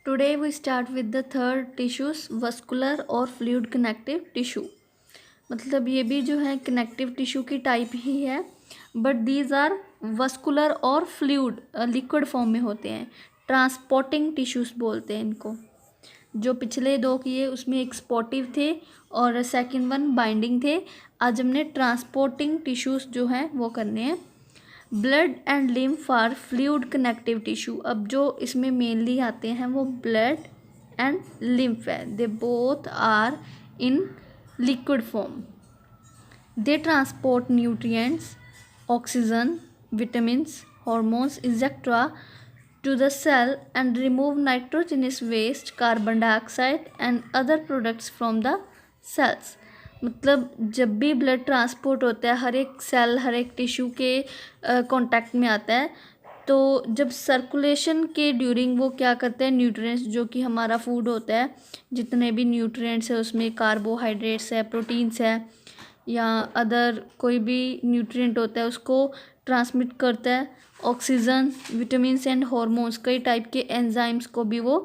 Today we start with the third tissues, vascular और fluid connective tissue. मतलब ये भी जो है कनेक्टिव टिश्यू की टाइप ही है, बट दीज आर वस्कुलर और फ्लूइड लिक्विड फॉर्म में होते हैं. ट्रांसपोर्टिंग टिश्यूज बोलते हैं इनको. जो पिछले दो किए उसमें एक स्पॉटिव थे और सेकंड वन बाइंडिंग थे. आज हमने ट्रांसपोर्टिंग टिश्यूज जो हैं वो करने हैं. Blood and lymph are fluid connective tissue. अब जो इसमें मेनली आते हैं वो ब्लड एंड लिम्फ है. They both are in liquid form. They transport nutrients, oxygen, vitamins, hormones, etc. to the cell and remove nitrogenous waste, carbon dioxide and other products from the cells. मतलब जब भी blood transport होता है, हर एक cell हर एक tissue के contact में आता है. तो जब सर्कुलेशन के ड्यूरिंग वो क्या करते हैं, न्यूट्रिएंट्स जो कि हमारा फूड होता है, जितने भी न्यूट्रिएंट्स है उसमें कार्बोहाइड्रेट्स है, प्रोटीन्स है या अदर कोई भी न्यूट्रिएंट होता है उसको ट्रांसमिट करता है. ऑक्सीजन, विटामिन्स एंड हॉर्मोन्स, कई टाइप के एंजाइम्स को भी वो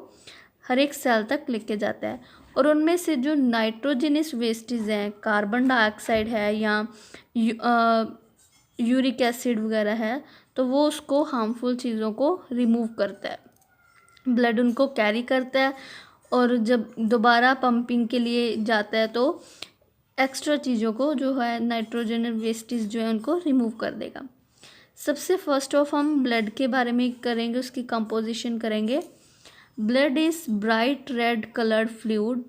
हर एक सेल तक लेके जाता है. और उनमें से जो नाइट्रोजनस वेस्टेज हैं, कार्बन डाइऑक्साइड है या यूरिक एसिड वगैरह है, तो वो उसको हार्मफुल चीज़ों को रिमूव करता है. ब्लड उनको कैरी करता है और जब दोबारा पंपिंग के लिए जाता है तो एक्स्ट्रा चीज़ों को जो है नाइट्रोजन वेस्टेज जो है उनको रिमूव कर देगा. सबसे फर्स्ट ऑफ हम ब्लड के बारे में करेंगे, उसकी कंपोजिशन करेंगे. Blood is bright red coloured fluid.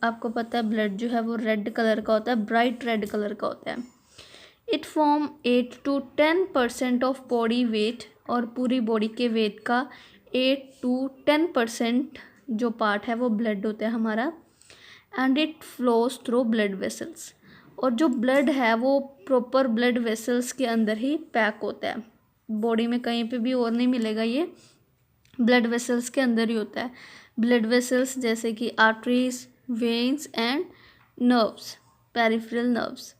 आपको पता है ब्लड जो है वो रेड कलर का होता है, ब्राइट रेड कलर का होता है. It form 8 to 10% of body weight. और पूरी बॉडी के वेट का 8 to 10% जो पार्ट है वो ब्लड होता है हमारा. And it flows through blood vessels. और जो ब्लड है वो प्रॉपर ब्लड वेसल्स के अंदर ही पैक होता है. बॉडी में कहीं पे भी और नहीं मिलेगा, ये ब्लड वेसल्स के अंदर ही होता है. ब्लड वेसल्स जैसे कि arteries, veins and nerves, peripheral nerves.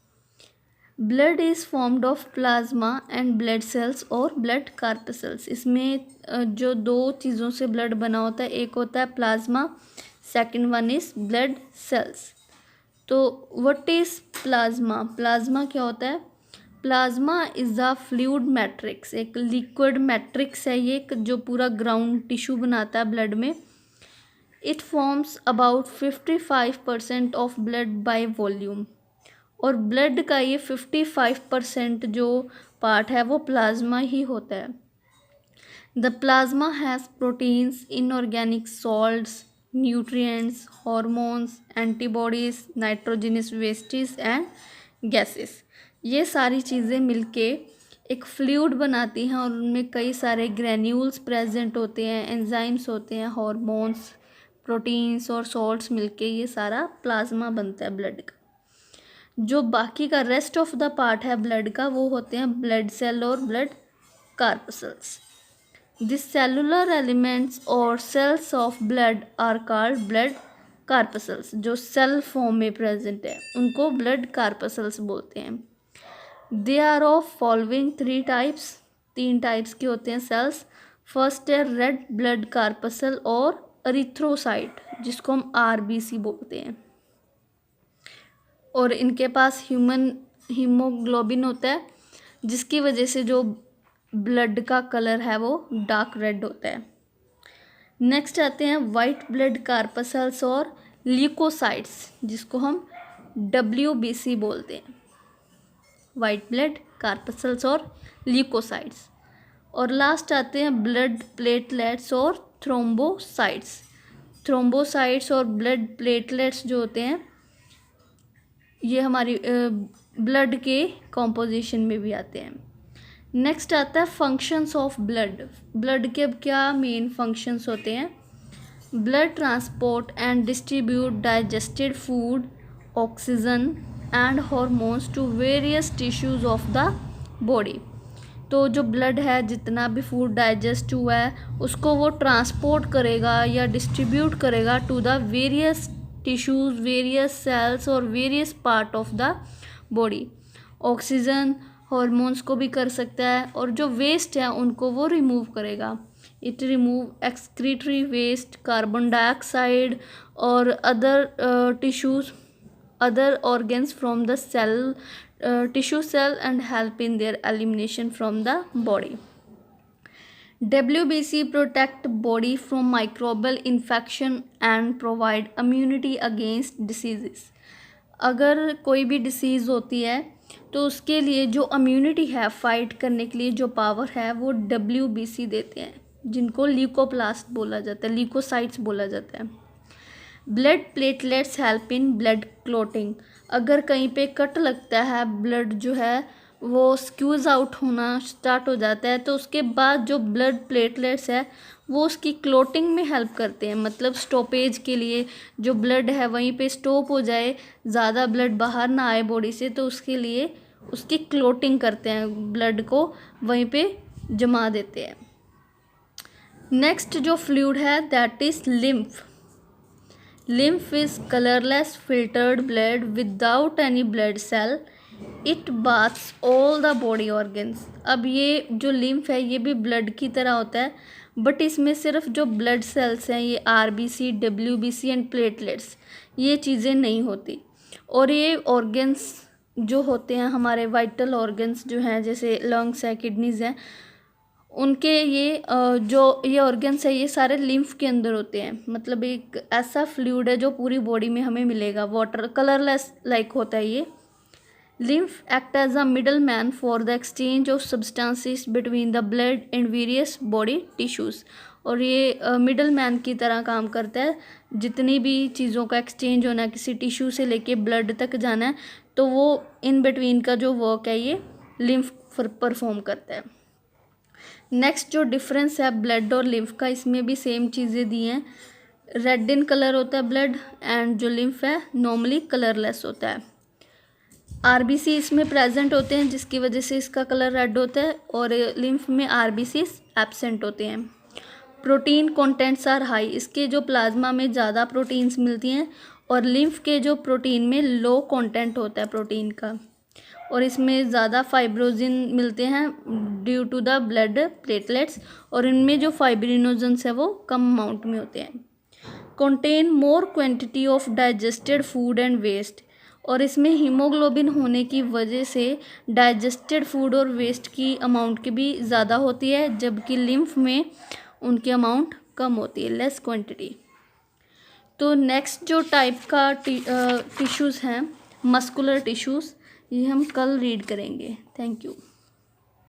Blood is formed of plasma and blood cells और ब्लड कार्पसेल्स. इसमें जो दो चीज़ों से ब्लड बना होता है, एक होता है plasma, second one is blood cells. तो व्हाट इज़ प्लाज्मा? प्लाज्मा क्या होता है? Plasma is a fluid matrix. एक लिक्विड मैट्रिक्स है ये, जो पूरा ग्राउंड टिश्यू बनाता है ब्लड में. It forms about 55% of blood by volume. और ब्लड का ये 55% जो पार्ट है वो प्लाज्मा ही होता है. The plasma has proteins, inorganic salts, nutrients, hormones, antibodies, nitrogenous wastage and gases. ये सारी चीज़ें मिलके एक फ्लूइड बनाती हैं और उनमें कई सारे ग्रैन्यूल्स प्रेजेंट होते हैं, एंजाइम्स होते हैं, हॉर्मोन्स, प्रोटीन्स और सॉल्ट्स मिलके ये सारा प्लाज्मा बनता है ब्लड का. जो बाकी का रेस्ट ऑफ द पार्ट है ब्लड का वो होते हैं ब्लड सेल और blood corpuscles. This cellular elements और cells of blood are called blood corpuscles. जो सेल फॉर्म में प्रेजेंट है उनको ब्लड कार्पसेल्स बोलते हैं. They are of following 3 types. 3 types के होते हैं सेल्स. फर्स्ट है रेड ब्लड कार्पसेल और एरिथ्रोसाइट, जिसको हम RBC बोलते हैं. और इनके पास ह्यूमन हीमोग्लोबिन होता है, जिसकी वजह से जो ब्लड का कलर है वो डार्क रेड होता है. नेक्स्ट आते हैं वाइट ब्लड कार्पसेल्स और ल्यूकोसाइट्स, जिसको हम WBC बोलते हैं. वाइट ब्लड कार्पसेल्स और ल्यूकोसाइट्स. और लास्ट आते हैं ब्लड प्लेटलेट्स और थ्रोम्बोसाइट्स. थ्रोम्बोसाइट्स और ब्लड प्लेटलेट्स जो होते हैं ये हमारी ब्लड के कॉम्पोजिशन में भी आते हैं. नेक्स्ट आता है फंक्शंस ऑफ ब्लड. ब्लड के अब क्या मेन फंक्शंस होते हैं? Blood transport and distribute digested food, oxygen and hormones to various tissues of the body. तो जो ब्लड है, जितना भी फूड डाइजेस्ट हुआ है उसको वो ट्रांसपोर्ट करेगा या डिस्ट्रीब्यूट करेगा to the various tissues, various cells और various part of the body. Oxygen, hormones को भी कर सकता है और जो वेस्ट है उनको वो रिमूव करेगा. It remove excretory waste, carbon dioxide or other organs from the tissue cell and help in their elimination from the body. WBC protect body from microbial infection and provide immunity against diseases. अगर कोई भी disease होती है तो उसके लिए जो immunity है फाइट करने के लिए जो पावर है वो WBC देते हैं, जिनको ल्यूकोप्लास्ट बोला जाता है, ल्यूकोसाइट्स बोला जाता है। Blood platelets help in blood clotting. अगर कहीं पे कट लगता है, ब्लड जो है वो स्क्यूज़ आउट होना स्टार्ट हो जाता है, तो उसके बाद जो ब्लड प्लेटलेट्स है वो उसकी क्लोटिंग में हेल्प करते हैं। मतलब स्टॉपेज के लिए जो ब्लड है वहीं पे स्टॉप हो जाए, ज़्यादा ब्लड बाहर ना आए बॉडी से, तो उसके लिए उसकी क्लोटिंग करते हैं, ब्लड को वहीं पे जमा देते हैं। नेक्स्ट जो फ्लूइड है that is lymph. Lymph is colourless filtered blood without any blood cell. It baths all the body organs. अब ये जो लिम्फ है ये भी ब्लड की तरह होता है, बट इसमें सिर्फ जो ब्लड सेल्स हैं ये RBC, WBC एंड प्लेटलेट्स, ये चीज़ें नहीं होती। और ये ऑर्गन्स जो होते हैं हमारे वाइटल ऑर्गन्स जो हैं, जैसे लंग्स है, किडनीज़ हैं, उनके ये ऑर्गन्स है ये सारे लिम्फ के अंदर होते हैं। मतलब एक ऐसा फ्लूइड है जो पूरी बॉडी में हमें मिलेगा, वाटर कलरलेस लाइक होता है ये। Lymph act as a middle man for the exchange of substances between the blood and various body tissues. और ये मिडल मैन की तरह काम करता है, जितनी भी चीज़ों का एक्सचेंज होना है, किसी टिश्यू से लेके ब्लड तक जाना है, तो वो इन बिटवीन का जो वर्क है ये लिम्फ परफॉर्म करता है। नेक्स्ट जो डिफरेंस है ब्लड और लिम्फ का, इसमें भी सेम चीज़ें दी हैं। रेड इन कलर होता है ब्लड, एंड जो लिम्फ है नॉर्मली कलरलेस होता है। RBC इसमें प्रेजेंट होते हैं जिसकी वजह से इसका कलर रेड होता है, और लिम्फ में RBC एब्सेंट होते हैं। Protein contents are high. इसके जो प्लाज्मा में ज़्यादा प्रोटीन्स मिलती हैं, और लिम्फ के जो प्रोटीन में लो कंटेंट होता है प्रोटीन का, और इसमें ज़्यादा फाइब्रोजिन मिलते हैं due to the blood platelets, और इनमें जो फाइब्रिनोजेंस है वो कम अमाउंट में होते हैं। Contain more quantity of digested food and waste. और इसमें हीमोग्लोबिन होने की वजह से डाइजेस्टेड फूड और वेस्ट की अमाउंट की भी ज़्यादा होती है, जबकि लिम्फ में उनकी अमाउंट कम होती है, लेस क्वांटिटी। तो नेक्स्ट जो टाइप का टिश्यूज़ हैं मस्कुलर टिश्यूज़, ये हम कल रीड करेंगे। Thank you.